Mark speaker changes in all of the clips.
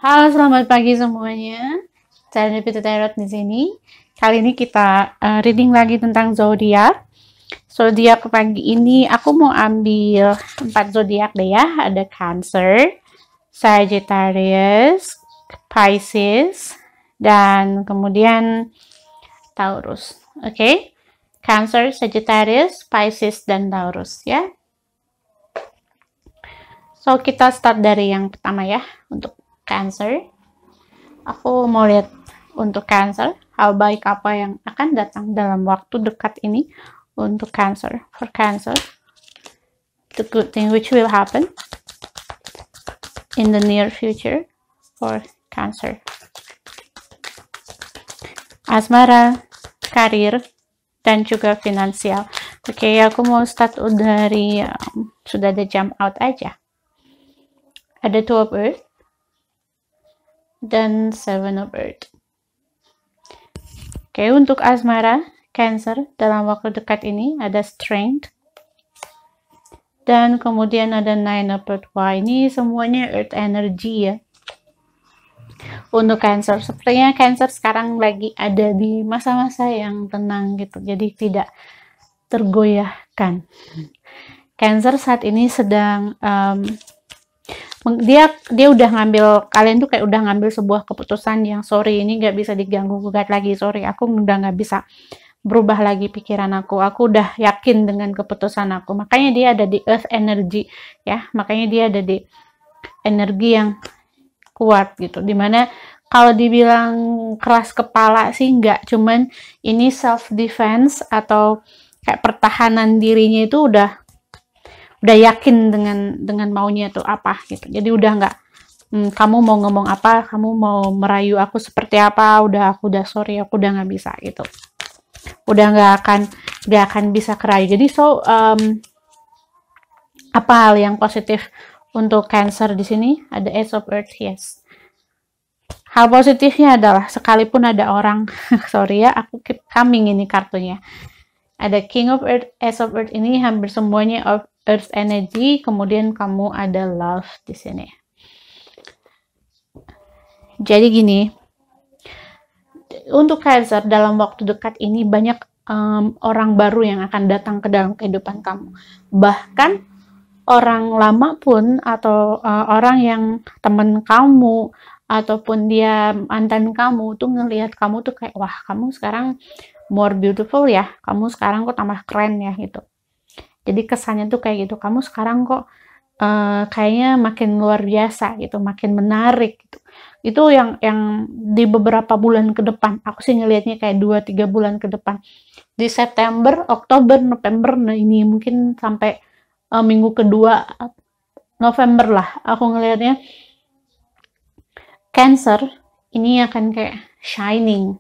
Speaker 1: Halo, selamat pagi semuanya. Saya Nipita Tarot di sini. Kali ini kita reading lagi tentang zodiak. Zodiak pagi ini aku mau ambil 4 zodiak deh ya. Ada Cancer, Sagittarius, Pisces, dan kemudian Taurus. Oke? Cancer, Sagittarius, Pisces, dan Taurus ya. So, kita start dari yang pertama ya, untuk Cancer. Aku mau lihat untuk Cancer, hal baik apa yang akan datang dalam waktu dekat ini untuk Cancer. For Cancer, the good thing which will happen in the near future for Cancer. Asmara, karir, dan juga finansial. Oke, aku mau start dari sudah ada jump out aja. Ada Two of Earth dan Seven of Earth. Oke, untuk asmara, Cancer, dalam waktu dekat ini ada Strength. Dan kemudian ada Nine of Earth. Wah, ini semuanya Earth Energy ya. Untuk Cancer, sepertinya Cancer sekarang lagi ada di masa-masa yang tenang gitu. Jadi tidak tergoyahkan. Cancer saat ini sedang dia udah ngambil, kalian tuh kayak udah ngambil sebuah keputusan yang sorry ini nggak bisa diganggu gugat lagi, sorry aku udah nggak bisa berubah lagi pikiran aku udah yakin dengan keputusan aku. Makanya dia ada di Earth Energy ya, makanya dia ada di energi yang kuat gitu, dimana kalau dibilang keras kepala sih nggak, cuman ini self defense atau kayak pertahanan dirinya itu udah yakin dengan maunya tuh apa gitu. Jadi udah nggak kamu mau ngomong apa, kamu mau merayu aku seperti apa, aku udah sorry, aku udah nggak bisa gitu. Udah nggak akan bisa kerayu. Jadi apa hal yang positif untuk Cancer di sini? Ada Ace of Earth, yes. Hal positifnya adalah sekalipun ada orang sorry ya, aku keep coming ini kartunya. Ada King of Earth, Ace of Earth, ini hampir semuanya of Earth Energy, kemudian kamu ada Love di sini. Jadi gini, untuk Cancer dalam waktu dekat ini banyak orang baru yang akan datang ke dalam kehidupan kamu. Bahkan orang lama pun atau orang yang teman kamu ataupun dia mantan kamu tuh ngelihat kamu tuh kayak wah kamu sekarang more beautiful ya, kamu sekarang kok tambah keren ya gitu. Jadi kesannya tuh kayak gitu, kamu sekarang kok kayaknya makin luar biasa gitu, makin menarik gitu. Itu yang di beberapa bulan ke depan, aku sih ngelihatnya kayak 2-3 bulan ke depan. Di September, Oktober, November, nah ini mungkin sampai minggu kedua November lah, aku ngelihatnya Cancer ini akan kayak shining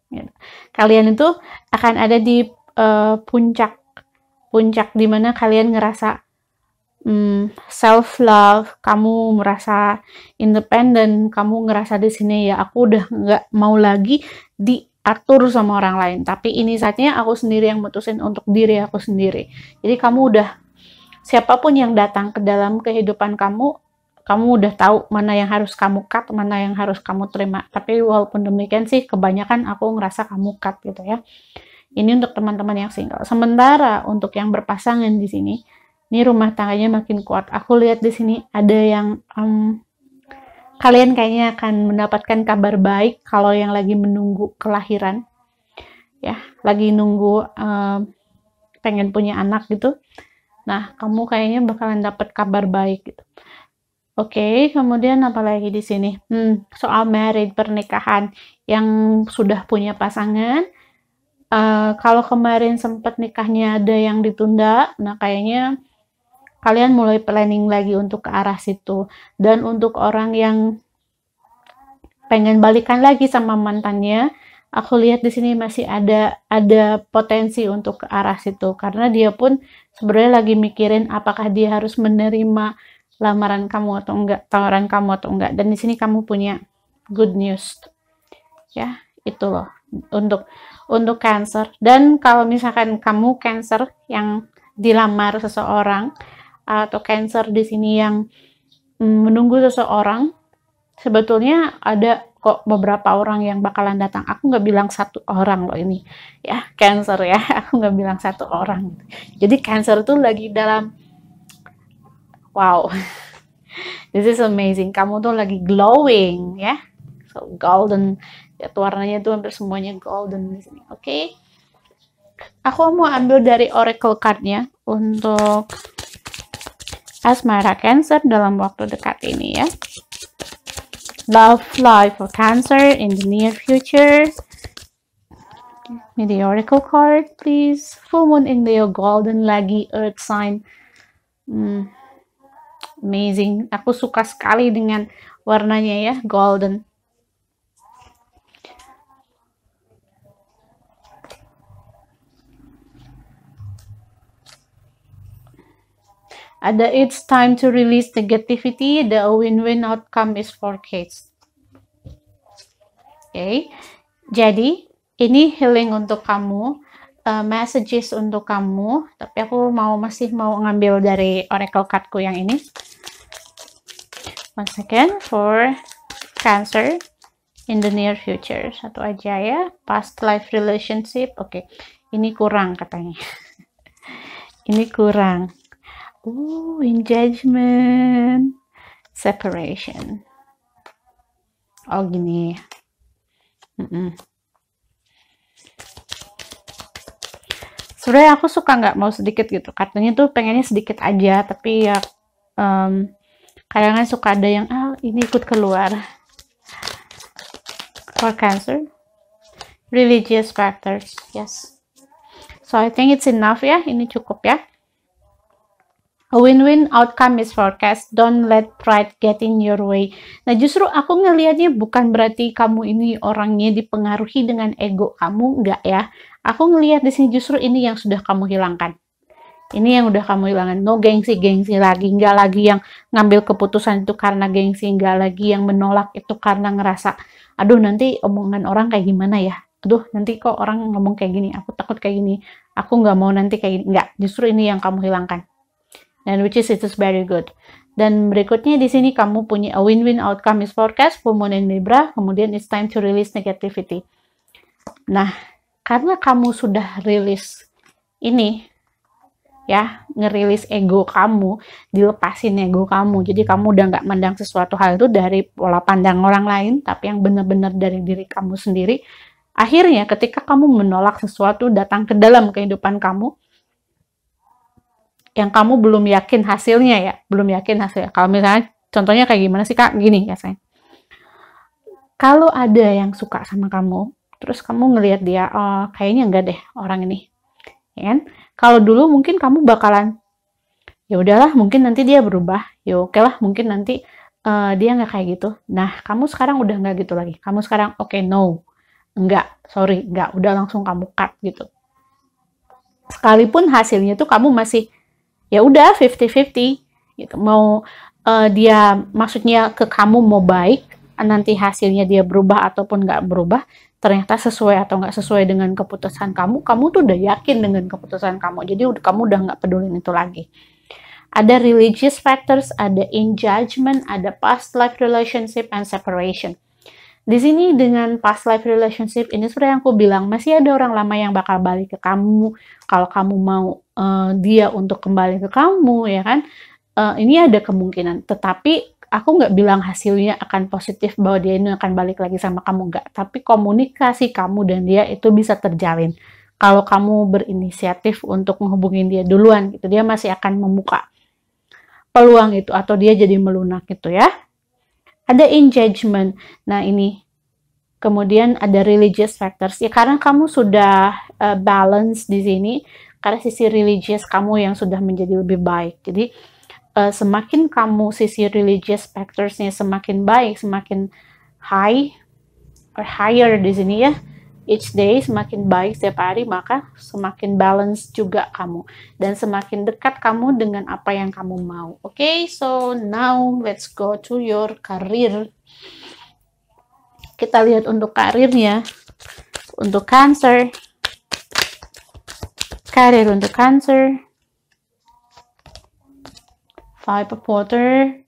Speaker 1: gitu. Kalian itu akan ada di puncak dimana kalian ngerasa self love, kamu merasa independen, kamu ngerasa di sini ya aku udah nggak mau lagi diatur sama orang lain, tapi ini saatnya aku sendiri yang mutusin untuk diri aku sendiri. Jadi kamu udah, siapapun yang datang ke dalam kehidupan kamu udah tahu mana yang harus kamu cut, mana yang harus kamu terima. Tapi walaupun demikian sih kebanyakan aku ngerasa kamu cut gitu ya. Ini untuk teman-teman yang single. Sementara untuk yang berpasangan di sini, ini rumah tangganya makin kuat. Aku lihat di sini ada yang kalian kayaknya akan mendapatkan kabar baik kalau yang lagi menunggu kelahiran, ya, lagi nunggu pengen punya anak gitu. Nah, kamu kayaknya bakalan dapat kabar baik gitu. Oke, kemudian apa lagi di sini? Soal married, pernikahan, yang sudah punya pasangan. Kalau kemarin sempat nikahnya ada yang ditunda, nah kayaknya kalian mulai planning lagi untuk ke arah situ. Dan untuk orang yang pengen balikan lagi sama mantannya, aku lihat di sini masih ada potensi untuk ke arah situ, karena dia pun sebenarnya lagi mikirin apakah dia harus menerima lamaran kamu atau enggak, tawaran kamu atau enggak. Dan di sini kamu punya good news, ya itu loh untuk Cancer. Dan kalau misalkan kamu Cancer yang dilamar seseorang atau Cancer di sini yang menunggu seseorang, sebetulnya ada kok beberapa orang yang bakalan datang. Aku nggak bilang satu orang loh ini, ya, Cancer ya. Aku nggak bilang satu orang. Jadi Cancer tuh lagi dalam, wow, this is amazing. Kamu tuh lagi glowing, ya. So golden, ya, warnanya tuh hampir semuanya golden di sini. Oke. Aku mau ambil dari Oracle card-nya untuk asmara Cancer dalam waktu dekat ini, ya. Love life for Cancer in the near future. The Oracle card, please. Full moon in Leo, golden lagi, earth sign. Amazing. Aku suka sekali dengan warnanya, ya, golden. Ada it's time to release negativity. The win-win outcome is forecast. Oke. Jadi ini healing untuk kamu, messages untuk kamu. Tapi aku masih mau ngambil dari Oracle cardku yang ini. One second for Cancer in the near future. Satu aja, ya. Past life relationship. Oke. Ini kurang katanya. Ini kurang. In judgment, separation. Oh, gini. Sebenarnya aku suka nggak mau sedikit gitu. Katanya tuh pengennya sedikit aja, tapi ya kadang-kadang suka ada yang ini ikut keluar. For Cancer, religious factors, yes. So I think it's enough, ya. Ini cukup, ya. A win-win outcome is forecast. Don't let pride get in your way. Nah, justru aku ngelihatnya bukan berarti kamu ini orangnya dipengaruhi dengan ego kamu, enggak, ya. Aku ngelihat di sini justru ini yang sudah kamu hilangkan. Ini yang udah kamu hilangkan. No gengsi-gengsi lagi. Enggak lagi yang ngambil keputusan itu karena gengsi. Enggak lagi yang menolak itu karena ngerasa, aduh nanti omongan orang kayak gimana ya. Aduh nanti kok orang ngomong kayak gini. Aku takut kayak gini. Aku nggak mau nanti kayak gini. Enggak. Justru ini yang kamu hilangkan. Dan which is it is very good. Dan berikutnya di sini kamu punya a win-win outcome is forecast, full moon in Libra, kemudian it's time to release negativity. Nah, karena kamu sudah rilis ini, ya, ngerilis ego kamu, dilepasin ego kamu, jadi kamu udah nggak mandang sesuatu hal itu dari pola pandang orang lain, tapi yang benar-benar dari diri kamu sendiri. Akhirnya ketika kamu menolak sesuatu datang ke dalam kehidupan kamu, yang kamu belum yakin hasilnya, ya, belum yakin hasilnya. Kalau misalnya contohnya kayak gimana sih, Kak? Gini ya, sayang. Kalau ada yang suka sama kamu, terus kamu ngelihat dia, oh, kayaknya enggak deh orang ini, ya kan? Kalau dulu mungkin kamu bakalan, ya udahlah, mungkin nanti dia berubah, ya oke lah, mungkin nanti dia nggak kayak gitu. Nah, kamu sekarang udah nggak gitu lagi. Kamu sekarang oke, no, enggak, sorry, enggak, udah langsung kamu cut gitu. Sekalipun hasilnya tuh kamu masih ya udah 50-50 gitu. Mau dia maksudnya ke kamu mau baik, nanti hasilnya dia berubah ataupun nggak berubah, ternyata sesuai atau nggak sesuai dengan keputusan kamu tuh udah yakin dengan keputusan kamu. Jadi kamu udah nggak pedulin itu lagi. Ada religious factors, ada in judgment, ada past life relationship and separation. Di sini dengan past life relationship ini seperti yang aku bilang, masih ada orang lama yang bakal balik ke kamu. Kalau kamu mau dia untuk kembali ke kamu, ya kan? Ini ada kemungkinan. Tetapi aku nggak bilang hasilnya akan positif bahwa dia ini akan balik lagi sama kamu, nggak. Tapi komunikasi kamu dan dia itu bisa terjalin. Kalau kamu berinisiatif untuk menghubungin dia duluan, gitu, dia masih akan membuka peluang itu atau dia jadi melunak gitu, ya. Ada in judgment. Nah, ini. Kemudian ada religious factors. Ya, karena kamu sudah balance di sini, karena sisi religious kamu yang sudah menjadi lebih baik. Jadi, semakin kamu sisi religious factors-nya semakin baik, semakin high or higher di sini, ya. Each day semakin baik setiap hari, maka semakin balance juga kamu. Dan semakin dekat kamu dengan apa yang kamu mau. Okay, so now let's go to your career. Kita lihat untuk karirnya. Untuk Cancer. Karir untuk Cancer. 5 of Water.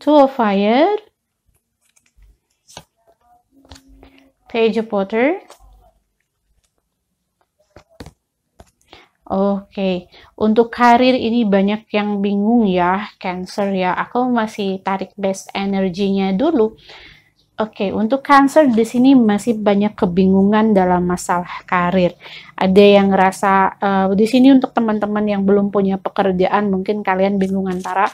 Speaker 1: Two of Fire, Page of Water. Oke, untuk karir ini banyak yang bingung ya, Cancer ya. Aku masih tarik best energinya dulu. Oke, untuk Cancer di sini masih banyak kebingungan dalam masalah karir. Ada yang ngerasa di sini untuk teman-teman yang belum punya pekerjaan, mungkin kalian bingung antara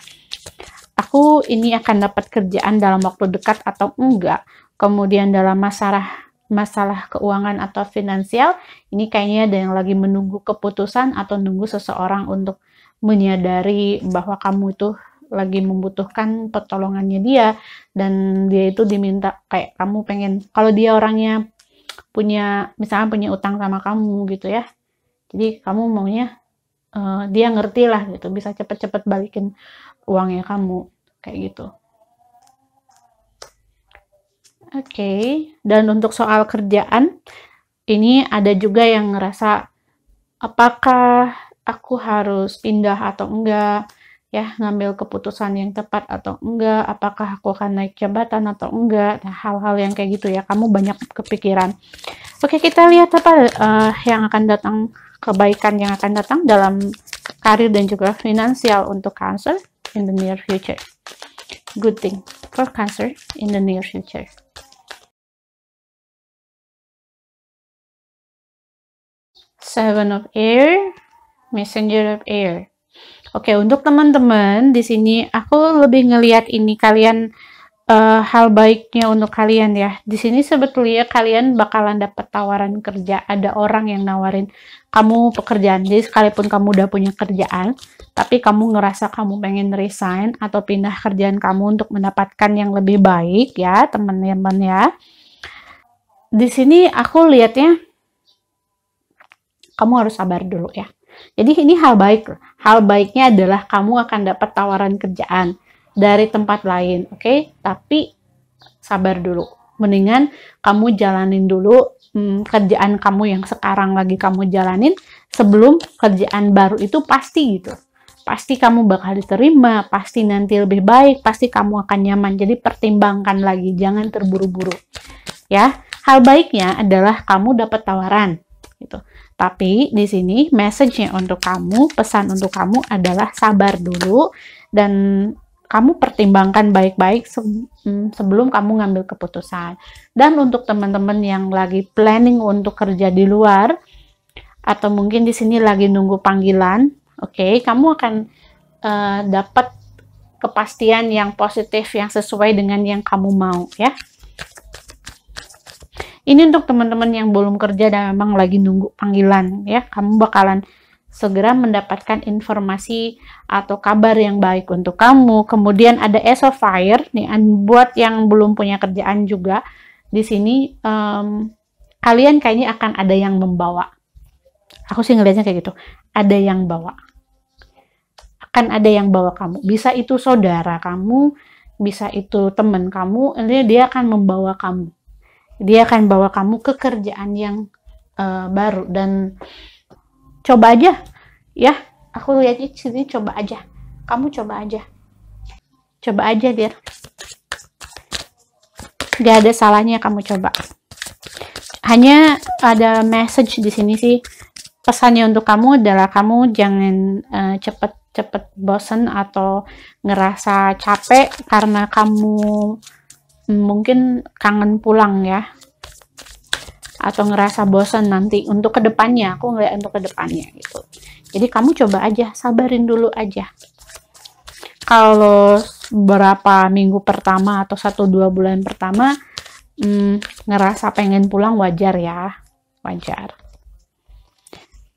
Speaker 1: aku ini akan dapat kerjaan dalam waktu dekat atau enggak. Kemudian dalam masalah keuangan atau finansial, ini kayaknya ada yang lagi menunggu keputusan atau nunggu seseorang untuk menyadari bahwa kamu itu lagi membutuhkan pertolongannya dia, dan dia itu diminta kayak kamu pengen, kalau dia orangnya misalnya punya utang sama kamu gitu ya, jadi kamu maunya dia ngerti lah gitu, bisa cepet-cepet balikin uangnya kamu, kayak gitu. Oke, dan untuk soal kerjaan, ini ada juga yang ngerasa, apakah aku harus pindah atau enggak, ya, ngambil keputusan yang tepat atau enggak, apakah aku akan naik jabatan atau enggak, nah, hal-hal yang kayak gitu ya, kamu banyak kepikiran. Oke, kita lihat apa yang akan datang, kebaikan yang akan datang dalam karir dan juga finansial untuk Cancer in the near future. Good thing for Cancer in the near future. Seven of Air, Messenger of Air. Oke, untuk teman-teman di sini aku lebih ngelihat ini kalian hal baiknya untuk kalian ya. Di sini sebetulnya kalian bakalan dapat tawaran kerja. Ada orang yang nawarin kamu pekerjaan. Jadi sekalipun kamu udah punya kerjaan, tapi kamu ngerasa kamu pengen resign atau pindah kerjaan kamu untuk mendapatkan yang lebih baik ya, teman-teman ya. Di sini aku lihatnya kamu harus sabar dulu ya. Jadi ini hal baik. Hal baiknya adalah kamu akan dapat tawaran kerjaan dari tempat lain, oke? Tapi sabar dulu. Mendingan kamu jalanin dulu kerjaan kamu yang sekarang lagi kamu jalanin, sebelum kerjaan baru itu pasti gitu. Pasti kamu bakal diterima, pasti nanti lebih baik, pasti kamu akan nyaman. Jadi pertimbangkan lagi, jangan terburu-buru. Ya, hal baiknya adalah kamu dapat tawaran gitu. Tapi di sini message-nya untuk kamu, pesan untuk kamu adalah sabar dulu dan kamu pertimbangkan baik-baik sebelum kamu ngambil keputusan. Dan untuk teman-teman yang lagi planning untuk kerja di luar atau mungkin di sini lagi nunggu panggilan, oke, kamu akan dapat kepastian yang positif yang sesuai dengan yang kamu mau ya. Ini untuk teman-teman yang belum kerja dan memang lagi nunggu panggilan ya, kamu bakalan segera mendapatkan informasi atau kabar yang baik untuk kamu. Kemudian ada Ace of Fire nih, buat yang belum punya kerjaan juga di sini kalian kayaknya akan ada yang membawa. Aku sih ngelihatnya kayak gitu, ada yang bawa. Akan ada yang bawa kamu. Bisa itu saudara kamu, bisa itu teman kamu, intinya dia akan membawa kamu. Dia akan bawa kamu ke kerjaan yang baru dan coba aja ya. Aku lihat di sini, coba aja. Kamu coba aja. Coba aja, Dir. Gak ada salahnya kamu coba. Hanya ada message di sini sih. Pesannya untuk kamu adalah kamu jangan cepet-cepet bosen atau ngerasa capek karena kamu mungkin kangen pulang ya, atau ngerasa bosan nanti untuk kedepannya. Aku ngeliat untuk kedepannya gitu. Jadi kamu coba aja, sabarin dulu aja. Kalau berapa minggu pertama atau 1-2 bulan pertama ngerasa pengen pulang, wajar ya, wajar.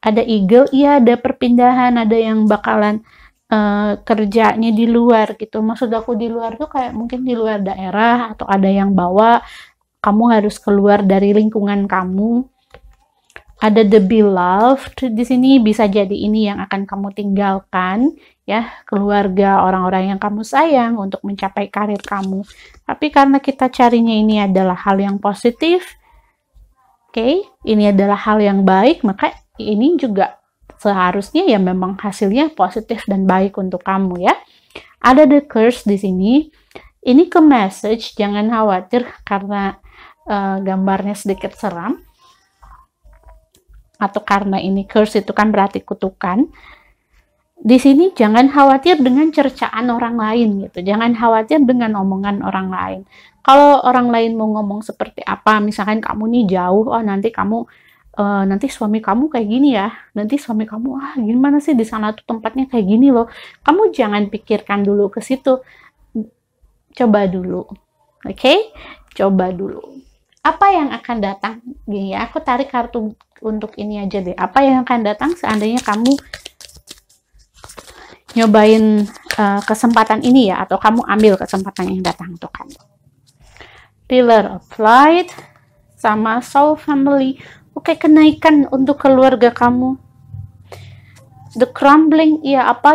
Speaker 1: Ada eagle, iya, ada perpindahan, ada yang bakalan kerjanya di luar gitu. Maksud aku di luar tuh kayak mungkin di luar daerah, atau ada yang bawa kamu harus keluar dari lingkungan kamu. Ada the beloved di sini, bisa jadi ini yang akan kamu tinggalkan ya, keluarga, orang-orang yang kamu sayang untuk mencapai karir kamu. Tapi karena kita carinya ini adalah hal yang positif, oke, ini adalah hal yang baik, maka ini juga seharusnya ya memang hasilnya positif dan baik untuk kamu ya. Ada the curse di sini. Ini ke message, jangan khawatir karena gambarnya sedikit seram. Atau karena ini curse itu kan berarti kutukan. Di sini jangan khawatir dengan cercaan orang lain gitu. Jangan khawatir dengan omongan orang lain. Kalau orang lain mau ngomong seperti apa, misalkan kamu nih jauh, oh nanti suami kamu kayak gini ya. Nanti suami kamu gimana sih di sana tuh tempatnya kayak gini loh. Kamu jangan pikirkan dulu ke situ. Coba dulu. Oke? Coba dulu. Apa yang akan datang? Gini ya, aku tarik kartu untuk ini aja deh. Apa yang akan datang seandainya kamu nyobain kesempatan ini ya, atau kamu ambil kesempatan yang datang untuk kamu. Pillar of Light sama Soul Family. Oke, kenaikan untuk keluarga kamu. The Crumbling, ya apa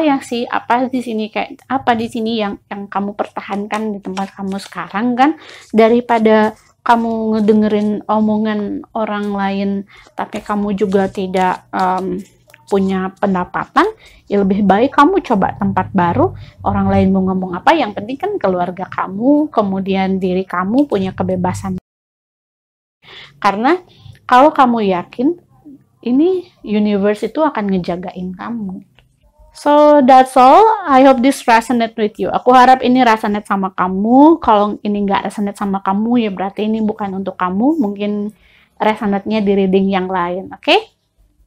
Speaker 1: di sini yang kamu pertahankan di tempat kamu sekarang kan, daripada kamu ngedengerin omongan orang lain tapi kamu juga tidak punya pendapatan, ya lebih baik kamu coba tempat baru. Orang lain mau ngomong apa, yang penting kan keluarga kamu, kemudian diri kamu punya kebebasan. Karena kalau kamu yakin, ini universe itu akan ngejagain kamu. So that's all. I hope this resonate with you. Aku harap ini resonate sama kamu. Kalau ini nggak resonate sama kamu, ya berarti ini bukan untuk kamu. Mungkin resonate-nya di reading yang lain. Oke?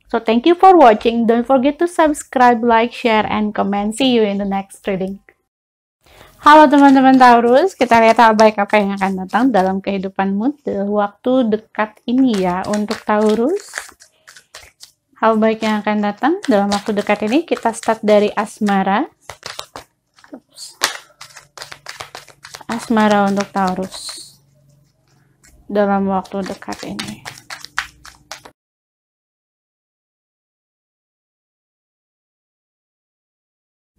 Speaker 1: So thank you for watching. Don't forget to subscribe, like, share, and comment. See you in the next reading. Halo teman-teman Taurus, kita lihat hal baik apa yang akan datang dalam kehidupanmu dalam waktu dekat ini ya untuk Taurus. Hal baik yang akan datang dalam waktu dekat ini, kita start dari asmara. Asmara untuk Taurus dalam waktu dekat ini.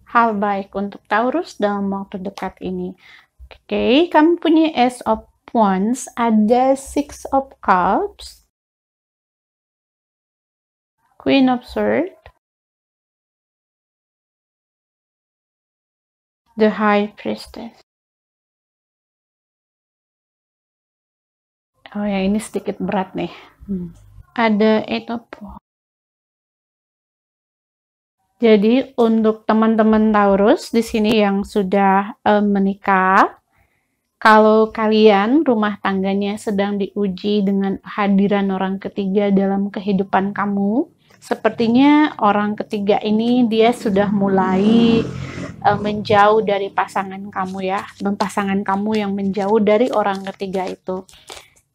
Speaker 1: Hal baik untuk Taurus dalam waktu dekat ini. Oke, kamu punya Ace of Wands, ada Six of Cups, Queen of Swords, the High Priestess. Oh ya, ini sedikit berat nih. Ada Eight of Wands. Jadi untuk teman-teman Taurus di sini yang sudah menikah, kalau kalian rumah tangganya sedang diuji dengan hadiran orang ketiga dalam kehidupan kamu, sepertinya orang ketiga ini dia sudah mulai menjauh dari pasangan kamu ya, dan pasangan kamu yang menjauh dari orang ketiga itu.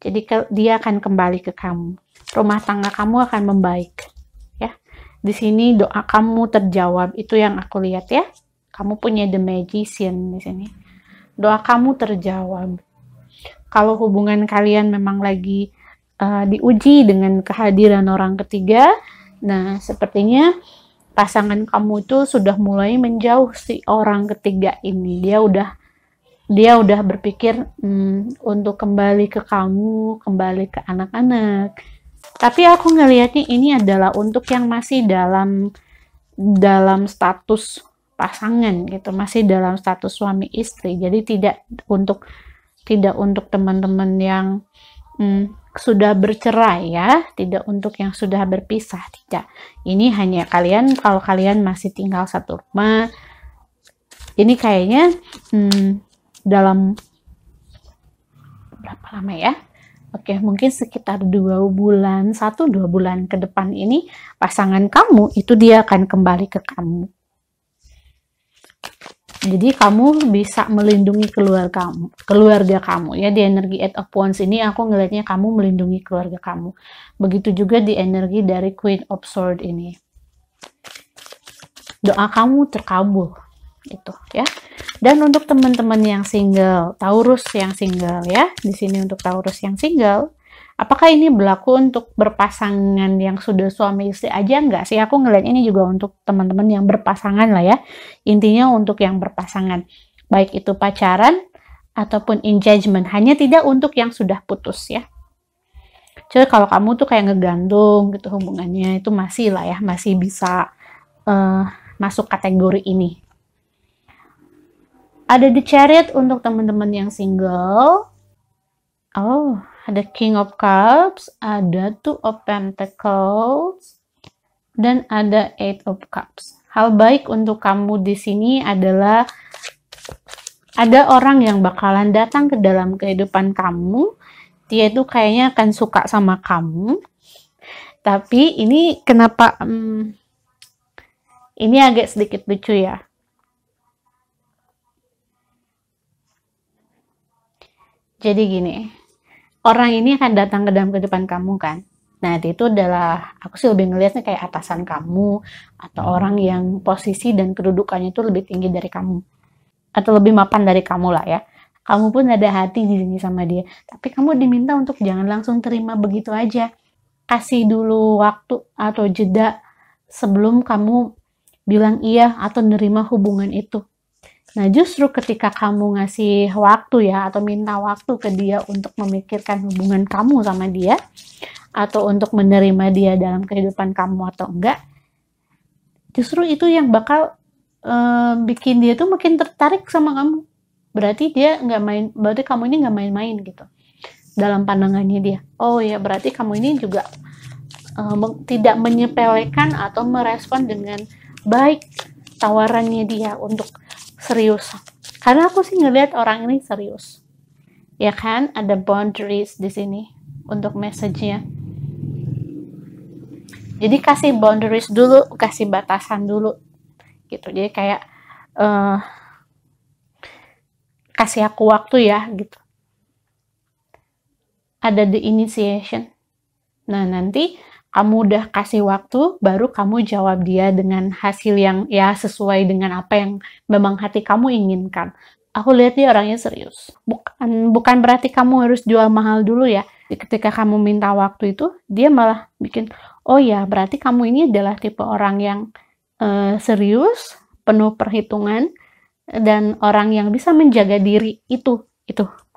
Speaker 1: Jadi dia akan kembali ke kamu. Rumah tangga kamu akan membaik. Di sini doa kamu terjawab, itu yang aku lihat ya. Kamu punya The Magician di sini. Doa kamu terjawab. Kalau hubungan kalian memang lagi diuji dengan kehadiran orang ketiga, nah sepertinya pasangan kamu itu sudah mulai menjauh si orang ketiga ini. Dia udah berpikir untuk kembali ke kamu, kembali ke anak-anak. Tapi aku ngelihatnya ini adalah untuk yang masih dalam status pasangan gitu, masih dalam status suami istri. Jadi tidak untuk teman-teman yang sudah bercerai ya, tidak untuk yang sudah berpisah, tidak. Ini hanya kalau kalian masih tinggal satu rumah. Ini kayaknya dalam berapa lama ya? Oke, mungkin sekitar 2 bulan, 1-2 bulan ke depan ini, pasangan kamu itu dia akan kembali ke kamu. Jadi kamu bisa melindungi keluarga kamu ya. Di energi Eight of Wands ini aku ngelihatnya kamu melindungi keluarga kamu. Begitu juga di energi dari Queen of Swords ini. Doa kamu terkabul itu ya. Dan untuk teman-teman yang single, Taurus yang single ya, di sini untuk Taurus yang single, apakah ini berlaku untuk berpasangan yang sudah suami istri aja? Enggak sih, aku ngeliat ini juga untuk teman-teman yang berpasangan lah ya. Intinya untuk yang berpasangan, baik itu pacaran ataupun engagement, hanya tidak untuk yang sudah putus ya. Jadi kalau kamu tuh kayak ngegantung gitu hubungannya, itu masih lah ya, masih bisa masuk kategori ini. Ada The Chariot untuk teman-teman yang single. Oh, ada King of Cups, ada Two of Pentacles, dan ada Eight of Cups. Hal baik untuk kamu di sini adalah ada orang yang bakalan datang ke dalam kehidupan kamu. Dia itu kayaknya akan suka sama kamu. Tapi ini kenapa ini agak sedikit lucu ya. Jadi gini, orang ini akan datang ke dalam kehidupan kamu kan. Nah, itu adalah, aku sih lebih ngelihatnya kayak atasan kamu, atau orang yang posisi dan kedudukannya itu lebih tinggi dari kamu. Atau lebih mapan dari kamu lah ya. Kamu pun ada hati di sini sama dia. Tapi kamu diminta untuk jangan langsung terima begitu aja. Kasih dulu waktu atau jeda sebelum kamu bilang iya atau nerima hubungan itu. Nah, justru ketika kamu ngasih waktu ya, atau minta waktu ke dia untuk memikirkan hubungan kamu sama dia, atau untuk menerima dia dalam kehidupan kamu atau enggak, justru itu yang bakal bikin dia tuh makin tertarik sama kamu. Berarti dia nggak main, berarti kamu ini nggak main-main gitu dalam pandangannya dia. Oh ya, berarti kamu ini juga tidak menyepelekan atau merespon dengan baik tawarannya dia untuk serius. Karena aku sih ngelihat orang ini serius. Ya kan, ada boundaries di sini untuk message-nya. Jadi kasih boundaries dulu, kasih batasan dulu. Gitu. Jadi kayak kasih aku waktu ya gitu. Ada the initiation. Nah, nanti kamu udah kasih waktu, baru kamu jawab dia dengan hasil yang ya sesuai dengan apa yang memang hati kamu inginkan. Aku lihat dia orangnya serius. Bukan berarti kamu harus jual mahal dulu ya. Ketika kamu minta waktu itu, dia malah bikin, oh ya berarti kamu ini adalah tipe orang yang serius, penuh perhitungan, dan orang yang bisa menjaga diri. Itu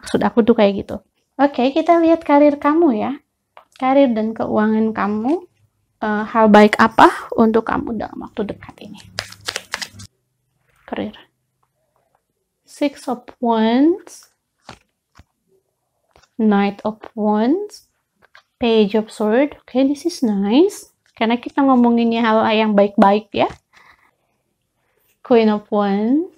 Speaker 1: maksud aku tuh kayak gitu. Oke, kita lihat karir kamu ya. Karir dan keuangan kamu, hal baik apa untuk kamu dalam waktu dekat ini? Karir. Six of Wands, Knight of Wands, Page of Swords. Okay, this is nice. Karena kita ngomonginnya hal yang baik-baik ya. Queen of Wands,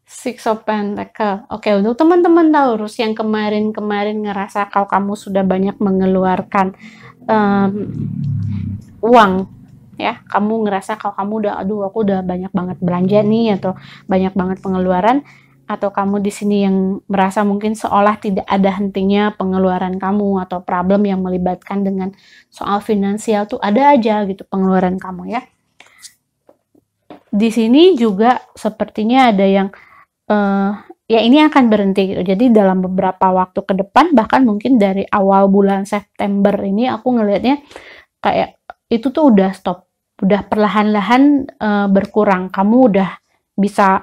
Speaker 1: Six of Pentacles. Oke, untuk teman-teman Taurus yang kemarin-kemarin ngerasa kalau kamu sudah banyak mengeluarkan uang, ya, kamu ngerasa kalau kamu udah, aduh aku udah banyak banget belanja nih, atau banyak banget pengeluaran, atau kamu di sini yang merasa mungkin seolah tidak ada hentinya pengeluaran kamu, atau problem yang melibatkan dengan soal finansial tuh ada aja gitu pengeluaran kamu ya. Di sini juga sepertinya ada yang ya ini akan berhenti gitu. Jadi dalam beberapa waktu ke depan, bahkan mungkin dari awal bulan September ini aku ngelihatnya kayak itu tuh udah stop, udah perlahan-lahan berkurang. Kamu udah bisa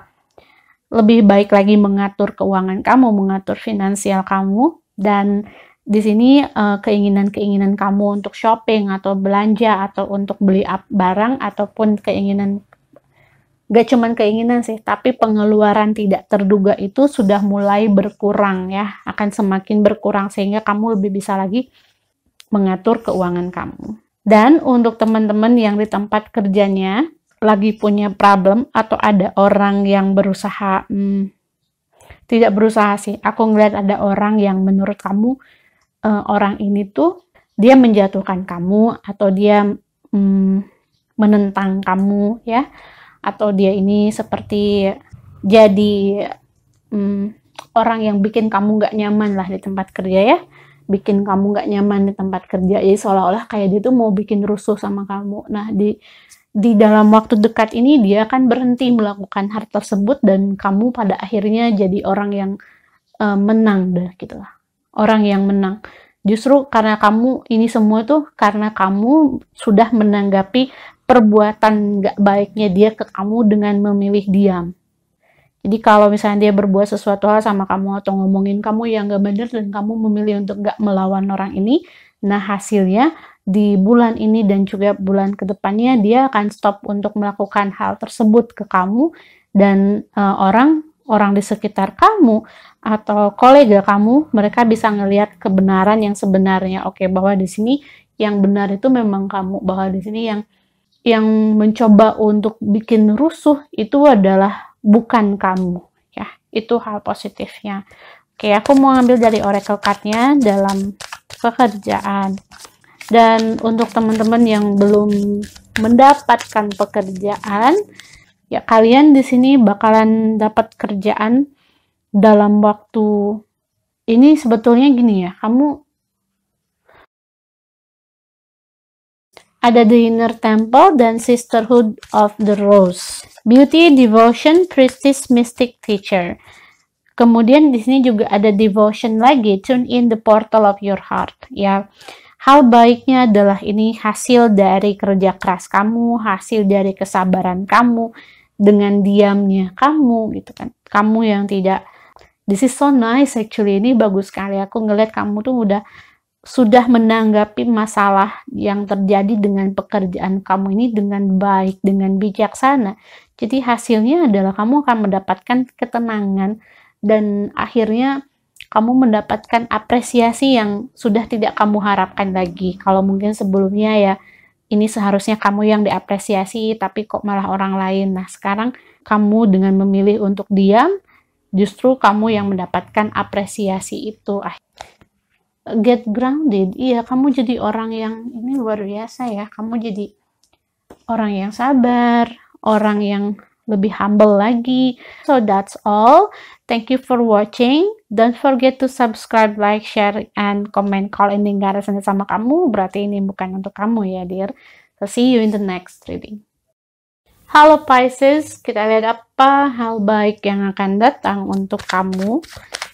Speaker 1: lebih baik lagi mengatur keuangan kamu, mengatur finansial kamu, dan di sini keinginan-keinginan kamu untuk shopping atau belanja atau untuk beli barang ataupun keinginan, gak cuman keinginan sih, tapi pengeluaran tidak terduga itu sudah mulai berkurang ya, akan semakin berkurang sehingga kamu lebih bisa lagi mengatur keuangan kamu. Dan untuk teman-teman yang di tempat kerjanya lagi punya problem atau ada orang yang berusaha, tidak berusaha sih, aku ngeliat ada orang yang menurut kamu orang ini tuh dia menjatuhkan kamu atau dia menentang kamu ya, atau dia ini seperti jadi orang yang bikin kamu gak nyaman lah di tempat kerja ya, bikin kamu gak nyaman di tempat kerja, jadi seolah-olah kayak dia tuh mau bikin rusuh sama kamu. Nah di dalam waktu dekat ini dia akan berhenti melakukan hal tersebut, dan kamu pada akhirnya jadi orang yang menang deh gitu lah, orang yang menang. Justru karena kamu ini semua tuh karena kamu sudah menanggapi perbuatan gak baiknya dia ke kamu dengan memilih diam. Jadi kalau misalnya dia berbuat sesuatu hal sama kamu atau ngomongin kamu yang gak bener dan kamu memilih untuk gak melawan orang ini, nah hasilnya di bulan ini dan juga bulan kedepannya dia akan stop untuk melakukan hal tersebut ke kamu, dan orang di sekitar kamu atau kolega kamu, mereka bisa ngelihat kebenaran yang sebenarnya. Oke, bahwa di sini yang benar itu memang kamu, bahwa di sini yang mencoba untuk bikin rusuh itu adalah bukan kamu, ya. Itu hal positifnya. Oke, aku mau ambil dari oracle card-nya dalam pekerjaan. Dan untuk teman-teman yang belum mendapatkan pekerjaan, ya kalian di sini bakalan dapat kerjaan dalam waktu ini. Sebetulnya gini ya, kamu ada the Inner Temple dan Sisterhood of the Rose. Beauty, Devotion, Priestess, Mystic, Teacher. Kemudian di sini juga ada Devotion lagi, Tune in the Portal of your Heart. Ya, hal baiknya adalah ini hasil dari kerja keras kamu, hasil dari kesabaran kamu, dengan diamnya kamu, gitu kan. Kamu yang tidak, this is so nice actually, ini bagus sekali. Aku ngeliat kamu tuh sudah menanggapi masalah yang terjadi dengan pekerjaan kamu ini dengan baik, dengan bijaksana. Jadi hasilnya adalah kamu akan mendapatkan ketenangan dan akhirnya kamu mendapatkan apresiasi yang sudah tidak kamu harapkan lagi. Kalau mungkin sebelumnya ya ini seharusnya kamu yang diapresiasi tapi kok malah orang lain. Nah, sekarang kamu dengan memilih untuk diam, justru kamu yang mendapatkan apresiasi itu. Get grounded, iya, kamu jadi orang yang ini luar biasa ya. Kamu jadi orang yang sabar, orang yang lebih humble lagi. So that's all. Thank you for watching. Don't forget to subscribe, like, share, and comment. Kalau ini nggak resonate sama kamu, berarti ini bukan untuk kamu ya, dear. So see you in the next reading. Halo Pisces, kita lihat apa hal baik yang akan datang untuk kamu,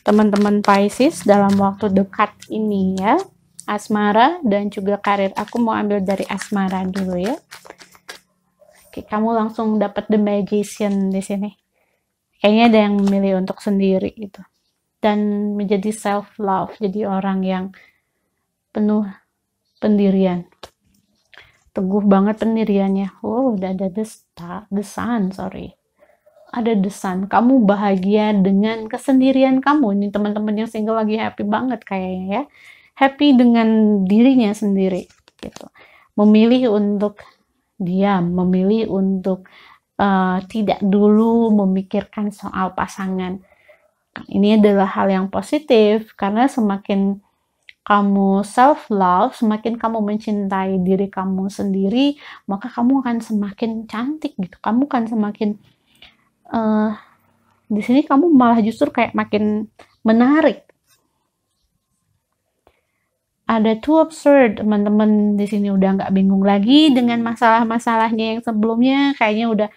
Speaker 1: teman-teman Pisces, dalam waktu dekat ini ya. Asmara dan juga karir. Aku mau ambil dari asmara dulu ya. Oke, kamu langsung dapat The Magician di sini. Kayaknya ada yang memilih untuk sendiri gitu. Dan menjadi self love, jadi orang yang penuh pendirian. Teguh banget pendiriannya. Oh, udah ada the sun, sorry. Ada the sun. Kamu bahagia dengan kesendirian kamu. Ini teman-teman yang single lagi happy banget kayaknya ya. Happy dengan dirinya sendiri gitu. Memilih untuk diam, memilih untuk tidak dulu memikirkan soal pasangan. Ini adalah hal yang positif karena semakin kamu self-love, semakin kamu mencintai diri kamu sendiri, maka kamu akan semakin cantik gitu. Kamu akan semakin di sini kamu malah justru kayak makin menarik. Ada Two of Swords, teman-teman di sini udah nggak bingung lagi dengan masalah-masalahnya yang sebelumnya. Kayaknya udah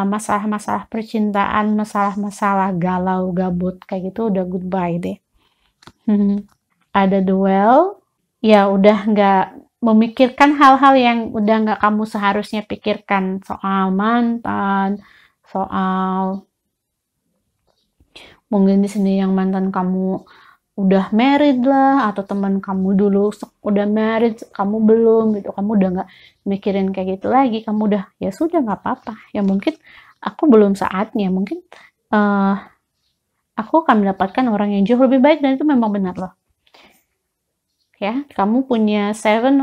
Speaker 1: masalah-masalah percintaan, masalah-masalah galau, gabut kayak gitu udah goodbye deh. Ada Duel, ya udah nggak memikirkan hal-hal yang udah nggak kamu seharusnya pikirkan, soal mantan, soal mungkin di sini yang mantan kamu udah married lah, atau teman kamu dulu udah married, kamu belum gitu, kamu udah nggak mikirin kayak gitu lagi, kamu udah ya sudah nggak apa-apa, ya mungkin aku belum saatnya, mungkin aku akan mendapatkan orang yang jauh lebih baik, dan itu memang benar loh. Ya, kamu punya seven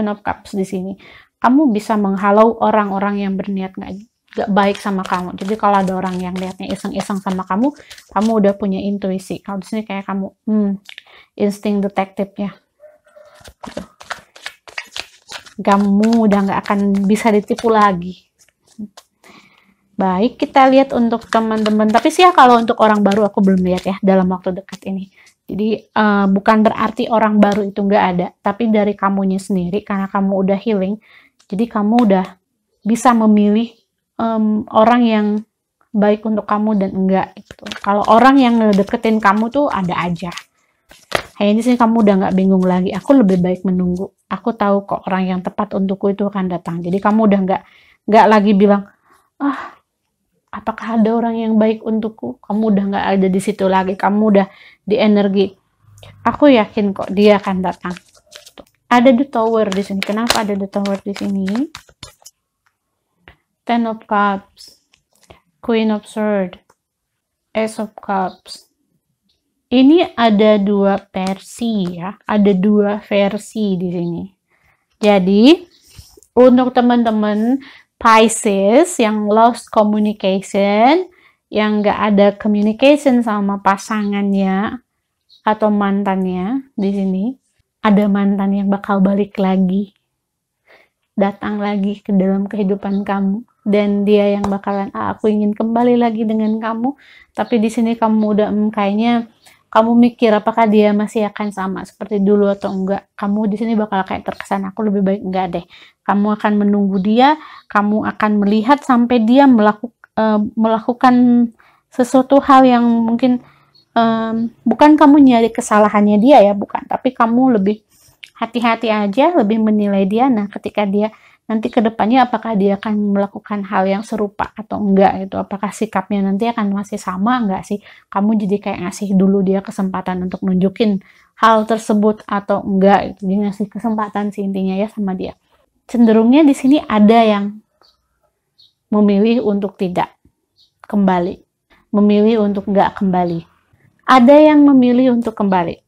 Speaker 1: of cups di sini. Kamu bisa menghalau orang-orang yang berniat nggak baik sama kamu. Jadi kalau ada orang yang lihatnya iseng-iseng sama kamu udah punya intuisi. Kalau di sini kayak kamu insting detektif ya. Gitu. Kamu udah nggak akan bisa ditipu lagi. Baik, kita lihat untuk teman-teman. Tapi sih ya kalau untuk orang baru aku belum lihat ya dalam waktu dekat ini. Jadi bukan berarti orang baru itu nggak ada, tapi dari kamunya sendiri, karena kamu udah healing, jadi kamu udah bisa memilih orang yang baik untuk kamu dan enggak gitu. Kalau orang yang ngedeketin kamu tuh ada aja. Kayaknya di sini kamu udah nggak bingung lagi. Aku lebih baik menunggu. Aku tahu kok orang yang tepat untukku itu akan datang. Jadi kamu udah nggak lagi bilang, apakah ada orang yang baik untukku? Kamu udah nggak ada di situ lagi. Kamu udah di energi, aku yakin kok dia akan datang. Ada the Tower di sini. Kenapa ada the Tower di sini? Ten of Cups, Queen of Swords, Ace of Cups. Ini ada dua versi ya, ada dua versi di sini. Jadi untuk teman-teman Pisces yang lost communication, yang nggak ada communication sama pasangannya atau mantannya, di sini ada mantan yang bakal balik lagi, datang lagi ke dalam kehidupan kamu, dan dia yang bakalan aku ingin kembali lagi dengan kamu. Tapi di sini kamu udah kayaknya kamu mikir apakah dia masih akan sama seperti dulu atau enggak. Kamu di sini bakal kayak terkesan, aku lebih baik enggak deh. Kamu akan menunggu dia, kamu akan melihat sampai dia melakukan sesuatu hal yang mungkin bukan kamu nyari kesalahannya dia ya, bukan, tapi kamu lebih hati-hati aja, lebih menilai dia. Nah, ketika dia nanti ke depannya apakah dia akan melakukan hal yang serupa atau enggak gitu, apakah sikapnya nanti akan masih sama enggak sih, kamu jadi kayak ngasih dulu dia kesempatan untuk nunjukin hal tersebut atau enggak gitu. Dia ngasih kesempatan sih intinya ya sama dia. Cenderungnya di sini ada yang memilih untuk tidak kembali, memilih untuk enggak kembali, ada yang memilih untuk kembali.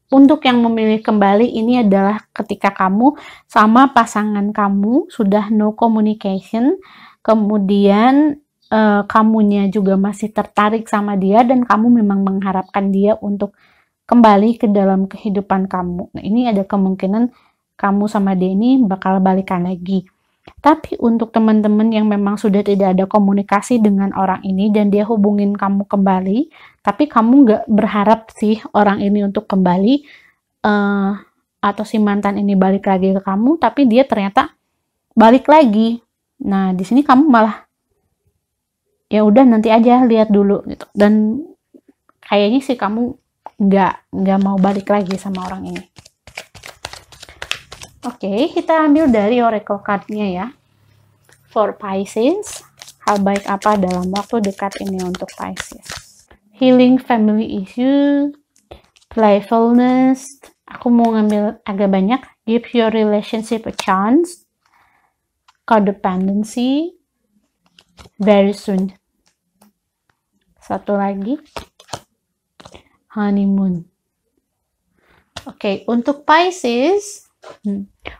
Speaker 1: Untuk yang memilih kembali ini adalah ketika kamu sama pasangan kamu sudah no communication, kemudian kamunya juga masih tertarik sama dia dan kamu memang mengharapkan dia untuk kembali ke dalam kehidupan kamu. Nah, ini ada kemungkinan kamu sama dia ini bakal balikan lagi. Tapi untuk teman-teman yang memang sudah tidak ada komunikasi dengan orang ini dan dia hubungin kamu kembali, tapi kamu nggak berharap sih orang ini untuk kembali atau si mantan ini balik lagi ke kamu, tapi dia ternyata balik lagi. Nah, di sini kamu malah ya udah nanti aja lihat dulu gitu. Dan kayaknya sih kamu nggak mau balik lagi sama orang ini. Oke, kita ambil dari oracle card-nya ya. For Pisces, hal baik apa dalam waktu dekat ini untuk Pisces? Healing family issue, playfulness. Aku mau ngambil agak banyak. Give your relationship a chance. Codependency. Very soon. Satu lagi. Honeymoon. Oke, untuk Pisces,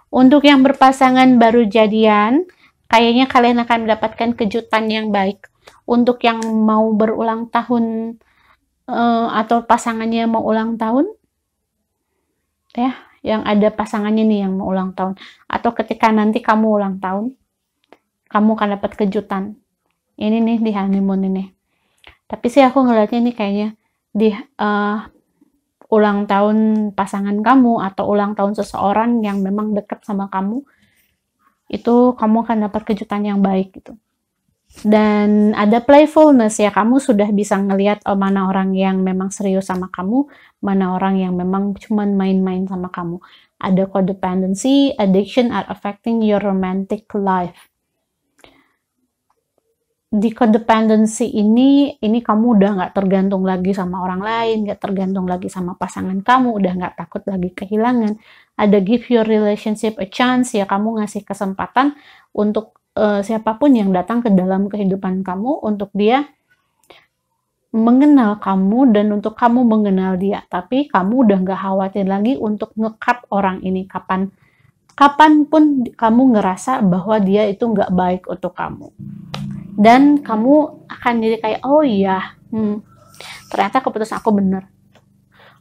Speaker 1: untuk yang berpasangan baru jadian, kayaknya kalian akan mendapatkan kejutan yang baik. Untuk yang mau berulang tahun atau pasangannya mau ulang tahun, ya, yang ada pasangannya nih yang mau ulang tahun, atau ketika nanti kamu ulang tahun, kamu akan dapat kejutan. Ini nih di honeymoon ini. Tapi sih aku ngeliatnya ini kayaknya di ulang tahun pasangan kamu atau ulang tahun seseorang yang memang dekat sama kamu, itu kamu akan dapat kejutan yang baik gitu. Dan ada playfulness ya, kamu sudah bisa ngelihat mana orang yang memang serius sama kamu, mana orang yang memang cuman main-main sama kamu. Ada codependency, addiction are affecting your romantic life. Di codependency ini kamu udah nggak tergantung lagi sama orang lain, nggak tergantung lagi sama pasangan kamu, udah nggak takut lagi kehilangan. Ada give your relationship a chance ya, kamu ngasih kesempatan untuk siapapun yang datang ke dalam kehidupan kamu untuk dia mengenal kamu dan untuk kamu mengenal dia. Tapi kamu udah nggak khawatir lagi untuk nge-cut orang ini kapanpun kamu ngerasa bahwa dia itu nggak baik untuk kamu. Dan kamu akan jadi kayak, oh iya, ternyata keputusan aku bener.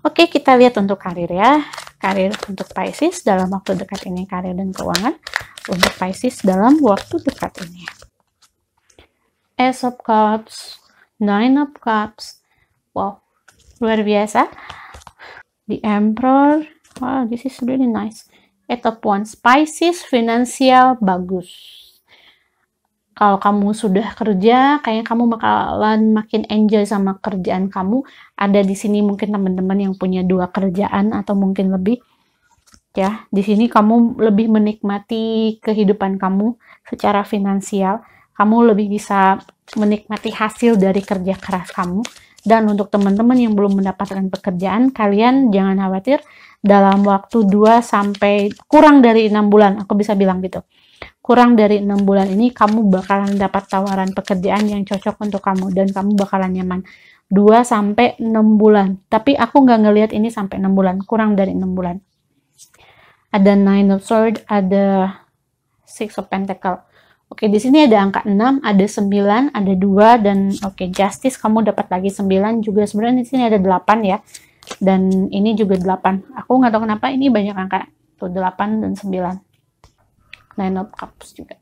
Speaker 1: Oke, kita lihat untuk karir ya. Karir untuk Pisces dalam waktu dekat ini, karir dan keuangan untuk Pisces dalam waktu dekat ini. Ace of Cups, Nine of Cups, wow, luar biasa. The Emperor, wow, this is really nice. Eight of Wands, Pisces, finansial bagus. Kalau kamu sudah kerja, kayaknya kamu bakalan makin enjoy sama kerjaan kamu. Ada di sini mungkin teman-teman yang punya 2 kerjaan atau mungkin lebih. Ya, di sini kamu lebih menikmati kehidupan kamu secara finansial. Kamu lebih bisa menikmati hasil dari kerja keras kamu Dan untuk teman-teman yang belum mendapatkan pekerjaan, kalian jangan khawatir, dalam waktu 2 sampai kurang dari 6 bulan, aku bisa bilang gitu. Kurang dari 6 bulan ini kamu bakalan dapat tawaran pekerjaan yang cocok untuk kamu dan kamu bakalan nyaman. 2 sampai 6 bulan. Tapi aku nggak ngelihat ini sampai 6 bulan, kurang dari 6 bulan. Ada 9 of Swords, ada 6 of Pentacle. Oke, di sini ada angka 6, ada 9, ada 2, dan oke, Justice kamu dapat lagi 9 juga. Sebenarnya di sini ada 8 ya. Dan ini juga 8. Aku nggak tahu kenapa ini banyak angka. Tuh 8 dan 9. 9 of Cups juga.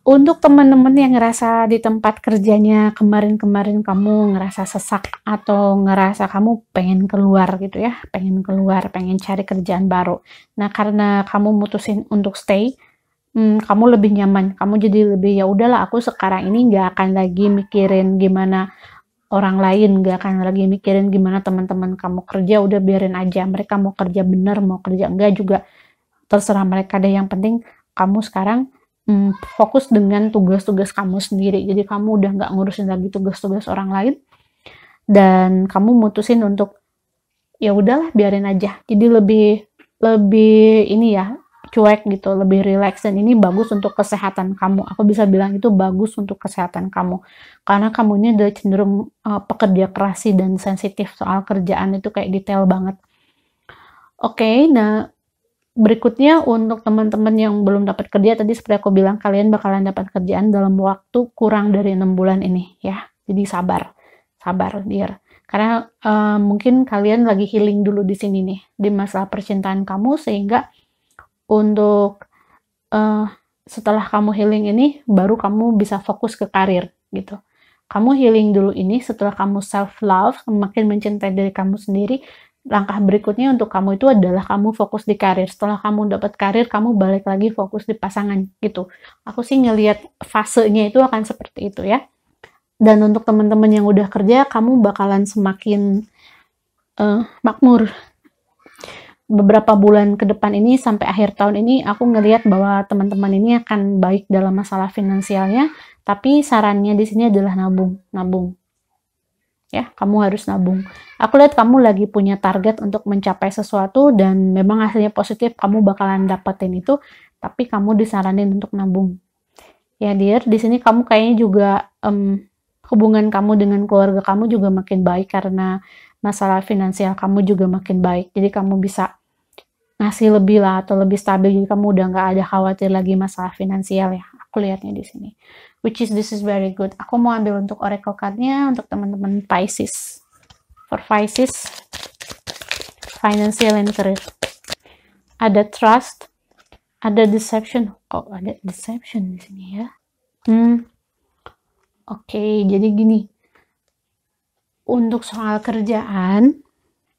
Speaker 1: Untuk teman-teman yang ngerasa di tempat kerjanya kemarin-kemarin kamu ngerasa sesak atau ngerasa kamu pengen keluar gitu ya, pengen keluar, pengen cari kerjaan baru. Nah, karena kamu mutusin untuk stay, kamu lebih nyaman, kamu jadi lebih ya udahlah, aku sekarang ini nggak akan lagi mikirin gimana orang lain, nggak akan lagi mikirin gimana teman-teman kamu kerja, udah biarin aja, mereka mau kerja bener, mau kerja enggak juga terserah mereka deh, yang penting kamu sekarang fokus dengan tugas-tugas kamu sendiri, jadi kamu udah nggak ngurusin lagi tugas-tugas orang lain, dan kamu mutusin untuk ya udahlah biarin aja, jadi lebih ini ya, cuek gitu, lebih relax, dan ini bagus untuk kesehatan kamu. Aku bisa bilang itu bagus untuk kesehatan kamu, karena kamu ini adalah cenderung pekerja keras dan sensitif soal kerjaan, itu kayak detail banget. Oke, nah berikutnya untuk teman-teman yang belum dapat kerja, tadi seperti aku bilang, kalian bakalan dapat kerjaan dalam waktu kurang dari 6 bulan ini ya, jadi sabar dear. Karena mungkin kalian lagi healing dulu di sini nih, di masalah percintaan kamu, sehingga untuk setelah kamu healing ini, baru kamu bisa fokus ke karir gitu. Kamu healing dulu ini, setelah kamu self love, makin mencintai diri kamu sendiri, langkah berikutnya untuk kamu itu adalah kamu fokus di karir. Setelah kamu dapat karir, kamu balik lagi fokus di pasangan gitu. Aku sih ngelihat fasenya itu akan seperti itu ya. Dan untuk teman-teman yang udah kerja, kamu bakalan semakin makmur. Beberapa bulan ke depan ini sampai akhir tahun ini, aku ngelihat bahwa teman-teman ini akan baik dalam masalah finansialnya, tapi sarannya di sini adalah nabung. Ya, kamu harus nabung. Aku lihat kamu lagi punya target untuk mencapai sesuatu dan memang hasilnya positif, kamu bakalan dapetin itu, tapi kamu disaranin untuk nabung. Ya, dear, di sini kamu kayaknya juga hubungan kamu dengan keluarga kamu juga makin baik karena masalah finansial kamu juga makin baik. Jadi kamu bisa ngasih lebih lah atau lebih stabil, jadi kamu udah nggak ada khawatir lagi masalah finansial ya. Aku lihatnya di sini. Which is this is very good. Aku mau ambil untuk oracle card-nya untuk teman-teman Pisces. For Pisces, financial and career. Ada trust, ada deception. Oh, ada deception di sini ya. Oke, jadi gini. Untuk soal kerjaan,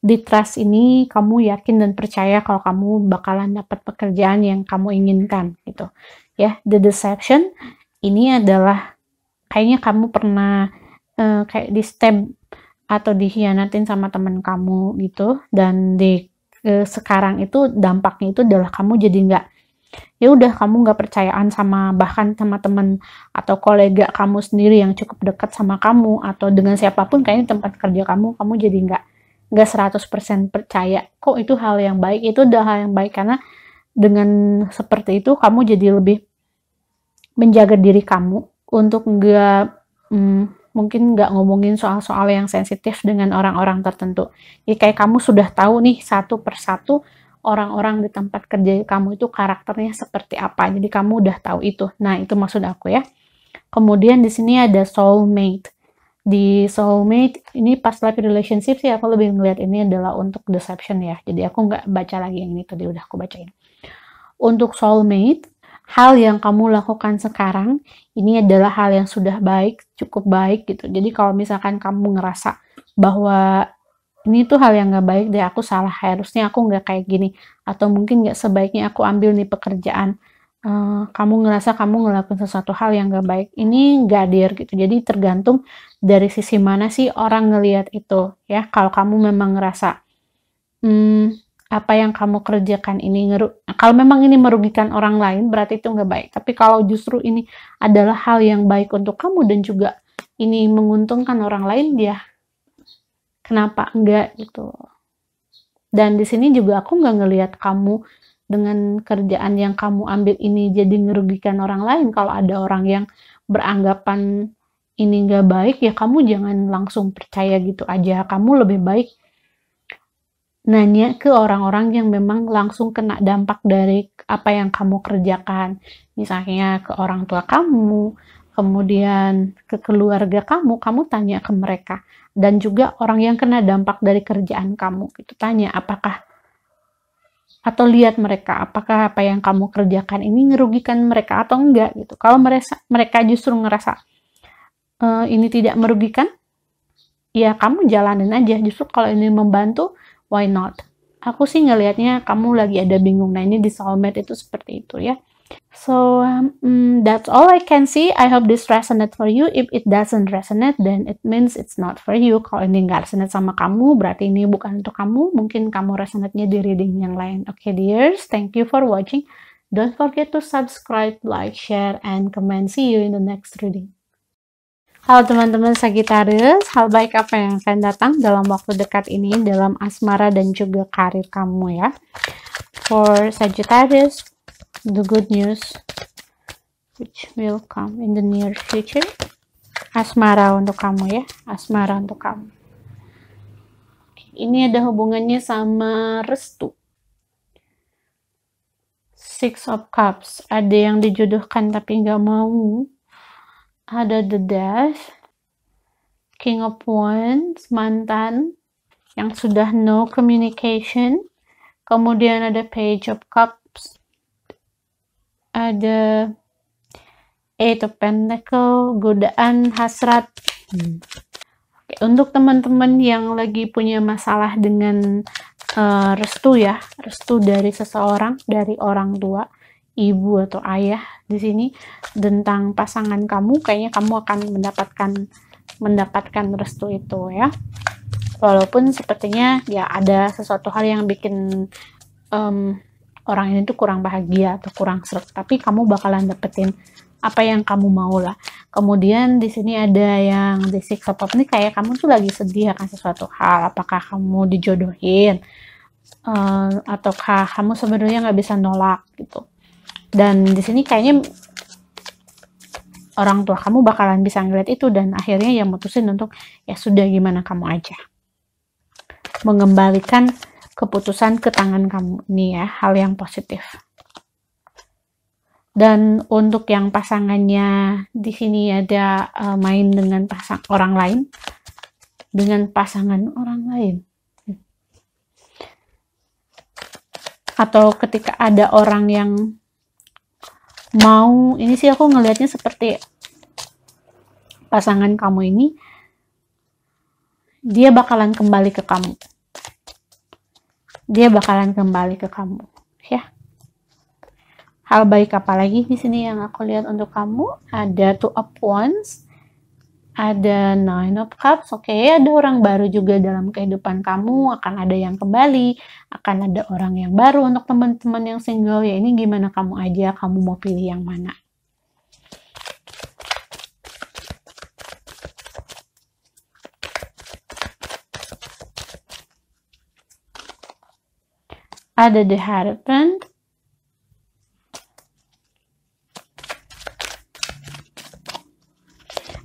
Speaker 1: di trust ini kamu yakin dan percaya kalau kamu bakalan dapat pekerjaan yang kamu inginkan gitu. Ya, the deception ini adalah kayaknya kamu pernah kayak di stab atau dikhianatin sama teman kamu gitu, dan di sekarang itu dampaknya itu adalah kamu jadi nggak, ya udah kamu nggak percayaan sama bahkan sama teman atau kolega kamu sendiri yang cukup dekat sama kamu atau dengan siapapun kayaknya tempat kerja kamu jadi nggak 100% percaya. Kok itu hal yang baik? Itu udah hal yang baik karena dengan seperti itu kamu jadi lebih menjaga diri kamu untuk nggak mungkin nggak ngomongin soal-soal yang sensitif dengan orang-orang tertentu. Jadi kayak kamu sudah tahu nih satu persatu orang-orang di tempat kerja kamu itu karakternya seperti apa. Jadi kamu udah tahu itu. Nah, itu maksud aku ya. Kemudian di sini ada soulmate. Di soulmate ini past life relationship sih aku lebih ngeliat ini adalah untuk deception ya. Jadi aku nggak baca lagi yang ini, tadi udah aku bacain. Untuk soulmate, hal yang kamu lakukan sekarang ini adalah hal yang sudah baik, cukup baik gitu. Jadi kalau misalkan kamu ngerasa bahwa ini tuh hal yang nggak baik deh, aku salah, harusnya aku nggak kayak gini, atau mungkin nggak sebaiknya aku ambil nih pekerjaan, kamu ngerasa kamu ngelakuin sesuatu hal yang nggak baik, ini nggak dear gitu. Jadi tergantung dari sisi mana sih orang ngelihat itu ya. Kalau kamu memang ngerasa apa yang kamu kerjakan ini kalau memang ini merugikan orang lain, berarti itu nggak baik. Tapi kalau justru ini adalah hal yang baik untuk kamu dan juga ini menguntungkan orang lain, dia kenapa enggak gitu. Dan di sini juga aku nggak ngelihat kamu dengan kerjaan yang kamu ambil ini jadi ngerugikan orang lain. Kalau ada orang yang beranggapan ini nggak baik, ya kamu jangan langsung percaya gitu aja. Kamu lebih baik nanya ke orang-orang yang memang langsung kena dampak dari apa yang kamu kerjakan. Misalnya ke orang tua kamu, kemudian ke keluarga kamu tanya ke mereka. Dan juga orang yang kena dampak dari kerjaan kamu, itu tanya apakah, atau lihat mereka apakah apa yang kamu kerjakan ini ngerugikan mereka atau enggak gitu. Kalau mereka justru ngerasa ini tidak merugikan, ya kamu jalanin aja. Justru kalau ini membantu, why not? Aku sih ngelihatnya kamu lagi ada bingung. Nah, ini di soulmate itu seperti itu ya. So that's all I can see. I hope this resonate for you. If it doesn't resonate, then it means it's not for you. Kalau ini nggak resonate sama kamu, berarti ini bukan untuk kamu. Mungkin kamu resonate-nya di reading yang lain. Okay, dears, thank you for watching. Don't forget to subscribe, like, share, and comment. See you in the next reading. Halo teman-teman Sagittarius, hal baik apa yang akan datang dalam waktu dekat ini dalam asmara dan juga karir kamu ya. For Sagittarius, the good news which will come in the near future. Asmara untuk kamu ya, asmara untuk kamu. Ini ada hubungannya sama restu. Six of Cups, ada yang dijodohkan tapi nggak mau. Ada the Death, King of Wands, mantan yang sudah no communication. Kemudian ada Page of Cups, ada Eight of Pentacles, godaan, hasrat. Oke, untuk teman-teman yang lagi punya masalah dengan restu ya, restu dari seseorang, dari orang tua, ibu atau ayah di sini tentang pasangan kamu, kayaknya kamu akan mendapatkan restu itu ya. Walaupun sepertinya ya ada sesuatu hal yang bikin orang ini tuh kurang bahagia atau kurang seret, tapi kamu bakalan dapetin apa yang kamu mau lah. Kemudian di sini ada yang di Six of Cups ini kayak kamu tuh lagi sedih akan sesuatu hal, apakah kamu dijodohin ataukah kamu sebenarnya nggak bisa nolak gitu. Dan di sini kayaknya orang tua kamu bakalan bisa ngeliat itu dan akhirnya ya mutusin untuk ya sudah gimana kamu aja. Mengembalikan keputusan ke tangan kamu. Ini ya hal yang positif. Dan untuk yang pasangannya di sini ada main dengan orang lain. Dengan pasangan orang lain. Atau ketika ada orang yang mau, ini sih aku ngelihatnya seperti pasangan kamu ini dia bakalan kembali ke kamu. Dia bakalan kembali ke kamu, ya. Hal baik apa lagi di sini yang aku lihat untuk kamu? Ada Two of Wands, ada Nine of Cups. Oke, ada orang baru juga dalam kehidupan kamu, akan ada yang kembali, akan ada orang yang baru. Untuk teman-teman yang single ya, ini gimana kamu aja, kamu mau pilih yang mana? Ada The Hierophant,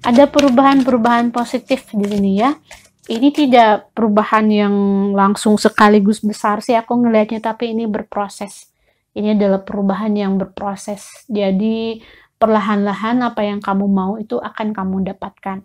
Speaker 1: ada perubahan-perubahan positif di sini ya. Ini tidak perubahan yang langsung sekaligus besar sih aku ngelihatnya, tapi ini berproses. Ini adalah perubahan yang berproses. Jadi perlahan-lahan apa yang kamu mau itu akan kamu dapatkan.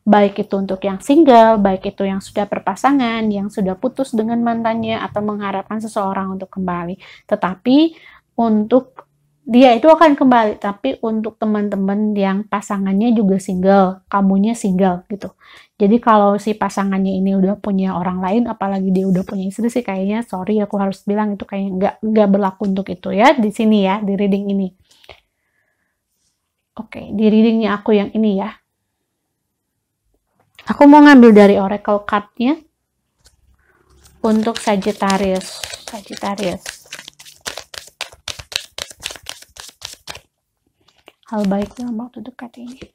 Speaker 1: Baik itu untuk yang single, baik itu yang sudah berpasangan, yang sudah putus dengan mantannya, atau mengharapkan seseorang untuk kembali. Tetapi untuk dia itu akan kembali, tapi untuk teman-teman yang pasangannya juga single, kamunya single gitu. Jadi kalau si pasangannya ini udah punya orang lain, apalagi dia udah punya istri sih kayaknya, sorry aku harus bilang itu kayaknya nggak berlaku untuk itu ya, di sini ya, di reading ini. Oke, di readingnya aku yang ini ya. Aku mau ngambil dari Oracle card-nya untuk Sagittarius. Hal baik dalam waktu dekat ini.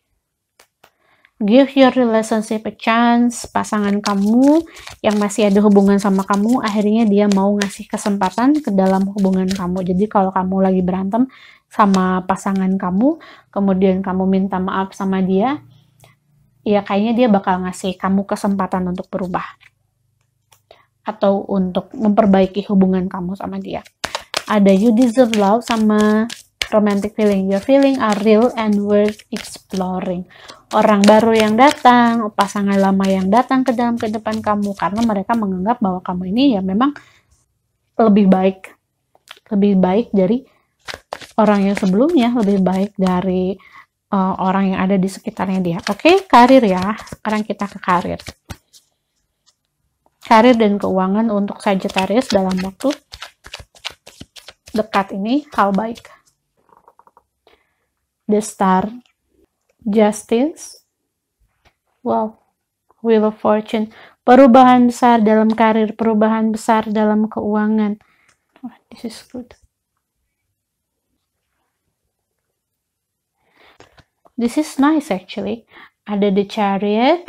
Speaker 1: Give your relationship a chance. Pasangan kamu yang masih ada hubungan sama kamu, akhirnya dia mau ngasih kesempatan ke dalam hubungan kamu. Jadi kalau kamu lagi berantem sama pasangan kamu, kemudian kamu minta maaf sama dia, ya kayaknya dia bakal ngasih kamu kesempatan untuk berubah. Atau untuk memperbaiki hubungan kamu sama dia. Ada you deserve love sama romantic feeling. Your feeling are real and worth exploring. Orang baru yang datang, pasangan lama yang datang ke dalam kehidupan kamu karena mereka menganggap bahwa kamu ini ya memang lebih baik dari orang yang sebelumnya, lebih baik dari orang yang ada di sekitarnya dia. Oke, karir ya. Sekarang kita ke karir. Karir dan keuangan untuk Sagittarius dalam waktu dekat ini hal baik. The Star, Justice, wow, Wheel of Fortune, perubahan besar dalam karir, perubahan besar dalam keuangan. Oh, this is good. This is nice actually. Ada The Chariot,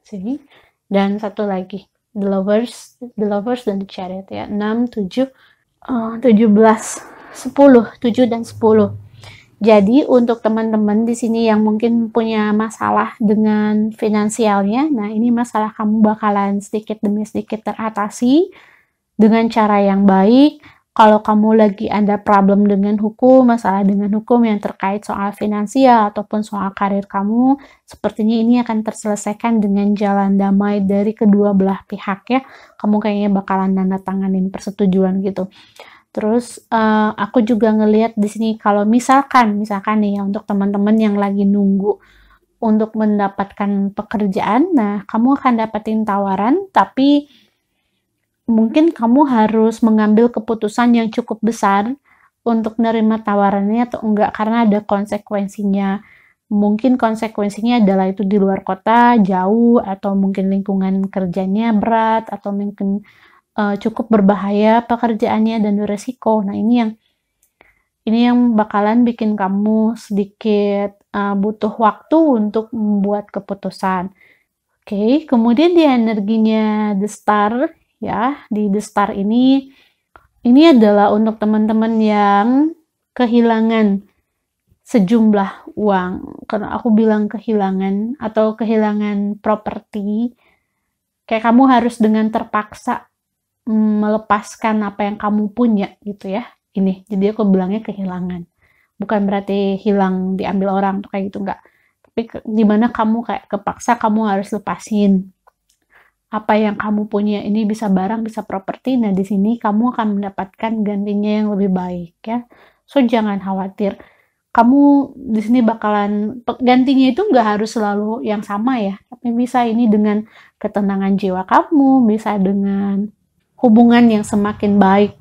Speaker 1: sini, dan satu lagi The Lovers dan The Chariot ya. 6, 7, 17, 10, 7 dan 10. Jadi untuk teman-teman di sini yang mungkin punya masalah dengan finansialnya, nah ini masalah kamu bakalan sedikit demi sedikit teratasi dengan cara yang baik. Kalau kamu lagi ada problem dengan hukum, masalah dengan hukum yang terkait soal finansial ataupun soal karir kamu, sepertinya ini akan terselesaikan dengan jalan damai dari kedua belah pihak ya. Kamu kayaknya bakalan tanda tanganin persetujuan gitu. Terus aku juga ngelihat di sini kalau misalkan nih ya untuk teman-teman yang lagi nunggu untuk mendapatkan pekerjaan, nah kamu akan dapetin tawaran, tapi mungkin kamu harus mengambil keputusan yang cukup besar untuk nerima tawarannya atau enggak karena ada konsekuensinya. Mungkin konsekuensinya adalah itu di luar kota, jauh, atau mungkin lingkungan kerjanya berat, atau mungkin cukup berbahaya pekerjaannya dan beresiko. Nah ini yang bakalan bikin kamu sedikit butuh waktu untuk membuat keputusan. Oke, kemudian di energinya The Star ya, di The Star ini adalah untuk teman-teman yang kehilangan sejumlah uang. Karena aku bilang kehilangan atau kehilangan properti, kayak kamu harus dengan terpaksa melepaskan apa yang kamu punya gitu ya. Jadi aku bilangnya kehilangan. Bukan berarti hilang diambil orang tuh kayak gitu, enggak. Tapi gimana kamu kayak kepaksa kamu harus lepasin apa yang kamu punya. Ini bisa barang, bisa properti. Nah, di sini kamu akan mendapatkan gantinya yang lebih baik ya. So jangan khawatir. Kamu di sini bakalan gantinya itu nggak harus selalu yang sama ya. Tapi bisa ini dengan ketenangan jiwa kamu, bisa dengan hubungan yang semakin baik.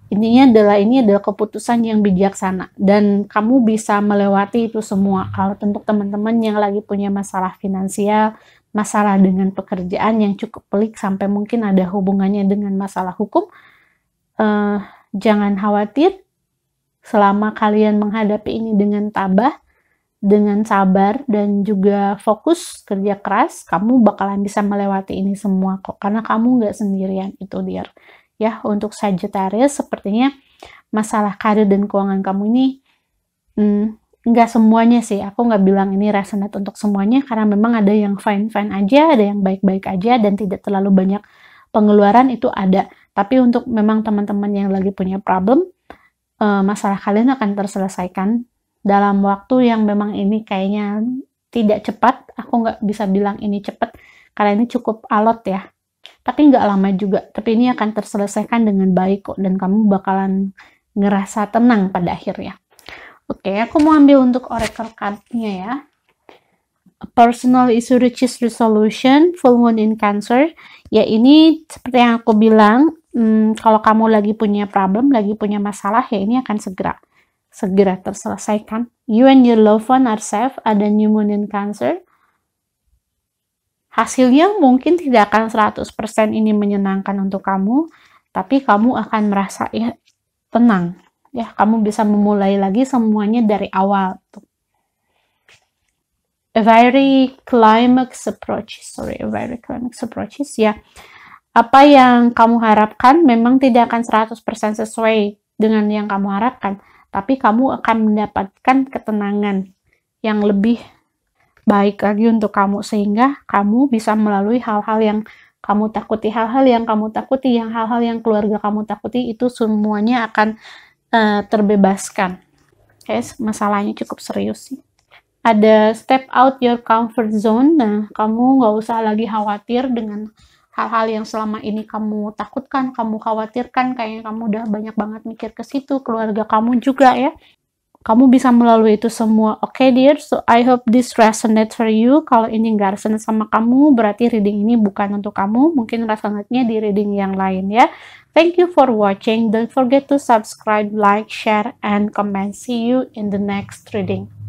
Speaker 1: Ini adalah keputusan yang bijaksana dan kamu bisa melewati itu semua. Kalau untuk teman-teman yang lagi punya masalah finansial, masalah dengan pekerjaan yang cukup pelik sampai mungkin ada hubungannya dengan masalah hukum, jangan khawatir. Selama kalian menghadapi ini dengan tabah, dengan sabar dan juga fokus kerja keras, kamu bakalan bisa melewati ini semua kok, karena kamu nggak sendirian. Itu dia ya. Untuk Sagittarius sepertinya masalah karir dan keuangan kamu ini nggak semuanya sih, aku nggak bilang ini resonate untuk semuanya, karena memang ada yang fine-fine aja, ada yang baik-baik aja dan tidak terlalu banyak pengeluaran, itu ada. Tapi untuk memang teman-teman yang lagi punya problem, masalah kalian akan terselesaikan dalam waktu yang memang ini kayaknya tidak cepat. Aku nggak bisa bilang ini cepat, karena ini cukup alot ya. Tapi nggak lama juga. Tapi ini akan terselesaikan dengan baik kok, dan kamu bakalan ngerasa tenang pada akhirnya. Oke, aku mau ambil untuk oracle card-nya ya. A personal issue reaches resolution, full moon in Cancer. Ya ini seperti yang aku bilang, kalau kamu lagi punya problem, lagi punya masalah, ya ini akan segera terselesaikan. You and your loved one are safe. Ada new moon in Cancer. Hasilnya mungkin tidak akan 100% ini menyenangkan untuk kamu, tapi kamu akan merasa ya tenang. Ya, kamu bisa memulai lagi semuanya dari awal. very climax approaches ya. Apa yang kamu harapkan memang tidak akan 100% sesuai dengan yang kamu harapkan, tapi kamu akan mendapatkan ketenangan yang lebih baik lagi untuk kamu, sehingga kamu bisa melalui hal-hal yang kamu takuti, hal-hal yang keluarga kamu takuti, itu semuanya akan terbebaskan. Masalahnya cukup serius sih. Ada step out your comfort zone. Nah, kamu nggak usah lagi khawatir dengan hal-hal yang selama ini kamu takutkan, kamu khawatirkan, kayaknya kamu udah banyak banget mikir ke situ, keluarga kamu juga ya. Kamu bisa melalui itu semua. Oke, dear, so I hope this resonate for you. Kalau ini nggak resonate sama kamu, berarti reading ini bukan untuk kamu. Mungkin resonate-nya di reading yang lain ya. Thank you for watching. Don't forget to subscribe, like, share, and comment. See you in the next reading.